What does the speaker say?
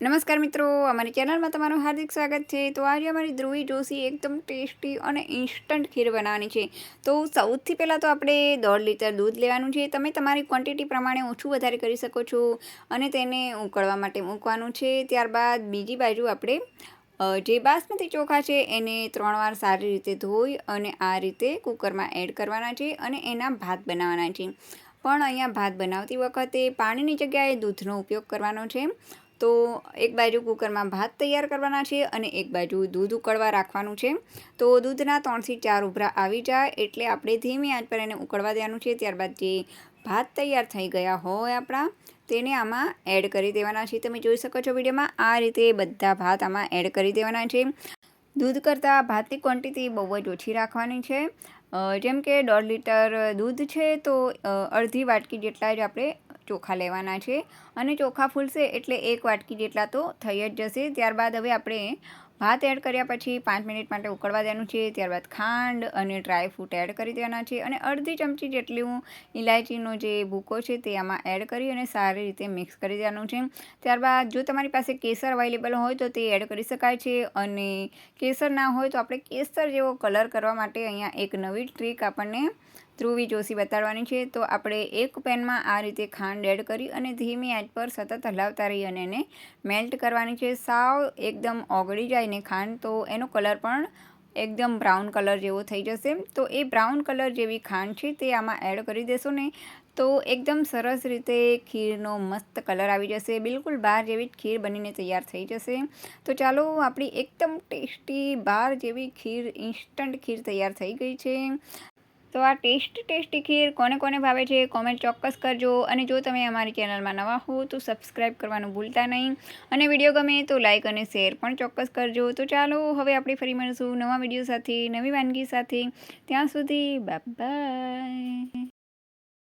નમસ્કાર મિત્રો, અમારી ચેનલમાં તમારું હાર્દિક સ્વાગત છે। તો આજે અમારી ધ્રુવી જોશી એકદમ ટેસ્ટી અને ઇન્સ્ટન્ટ ખીર બનાવવાની છે। તો સૌથી પહેલાં તો આપણે 1.5 લીટર દૂધ લેવાનું છે। તમે તમારી ક્વોન્ટિટી પ્રમાણે ઓછું વધારે કરી શકો છો અને તેને ઉકળવા માટે મૂકવાનું છે। ત્યારબાદ બીજી બાજુ આપણે જે બાસમતી ચોખા છે એને 3 વાર સારી રીતે ધોઈ અને આ રીતે કુકરમાં એડ કરવાના છે અને એના ભાત બનાવવાના છે। પણ અહીંયા ભાત બનાવતી વખતે પાણીની જગ્યાએ દૂધનો ઉપયોગ કરવાનો છે। તો એક બાજુ કુકરમાં ભાત તૈયાર કરવાના છે અને એક બાજુ દૂધ ઉકળવા રાખવાનું છે। તો દૂધના 3 થી 4 ઉભરા આવી જાય એટલે આપણે ધીમી આંચ પર એને ઉકળવા દેવાનું છે। ત્યારબાદ જે ભાત તૈયાર થઈ ગયા હોય આપણા તેને આમાં એડ કરી દેવાના છે। તમે જોઈ શકો છો વિડીયોમાં આ રીતે બધા ભાત આમાં એડ કરી દેવાના છે। દૂધ કરતાં ભાતની ક્વોન્ટિટી બહુ જ ઓછી રાખવાની છે। જેમ કે 1.5 લીટર દૂધ છે તો અડધી વાટકી જેટલા જ આપણે ચોખા લેવાના છે અને ચોખા ફૂલશે એટલે 1 વાટકી જેટલા તો થઈ જ જશે। ત્યારબાદ હવે આપણે ભાત એડ કર્યા પછી 5 મિનિટ માટે ઉકળવા દેવાનું છે। ત્યારબાદ ખાંડ અને ડ્રાય ફ્રૂટ એડ કરી દેવાના છે અને અડધી ચમચી જેટલું ઇલાયચીનો જે ભૂકો છે તે આમાં એડ કરી અને સારી રીતે મિક્સ કરી દેવાનું છે। ત્યારબાદ જો તમારી પાસે કેસર અવેલેબલ હોય તો તે એડ કરી શકાય છે અને કેસર ના હોય તો આપણે કેસર જેવો કલર કરવા માટે અહીંયા એક નવી ટ્રીક આપણને ધ્રુવી જોશી બતાડવાની છે। તો આપણે એક પેનમાં આ રીતે ખાંડ એડ કરી અને ધીમી આંચ પર સતત હલાવતા રહી અને એને મેલ્ટ કરવાની છે। સાવ એકદમ ઓગળી જાય ને ખાંડ તો એનો કલર પણ એકદમ બ્રાઉન કલર જેવો થઈ જશે। તો એ બ્રાઉન કલર જેવી ખાંડ છે તે આમાં એડ કરી દેશો ને તો એકદમ સરસ રીતે ખીરનો મસ્ત કલર આવી જશે। બિલકુલ બાર જેવી જ ખીર બનીને તૈયાર થઈ જશે। તો ચાલો આપણી એકદમ ટેસ્ટી બાર જેવી ખીર ઇન્સ્ટન્ટ ખીર તૈયાર થઈ ગઈ છે। તો આ ટેસ્ટી ખીર કોને કોને ભાવે છે કોમેન્ટ ચોક્કસ કરજો અને જો તમે અમારી ચેનલમાં નવા હો તો સબસ્ક્રાઈબ કરવાનું ભૂલતા નહીં અને વિડીયો ગમે તો લાઇક અને શેર પણ ચોક્કસ કરજો। તો ચાલો હવે આપણે ફરી મળીશું નવા વિડીયો સાથે, નવી વાનગી સાથે। ત્યાં સુધી બાય બાય।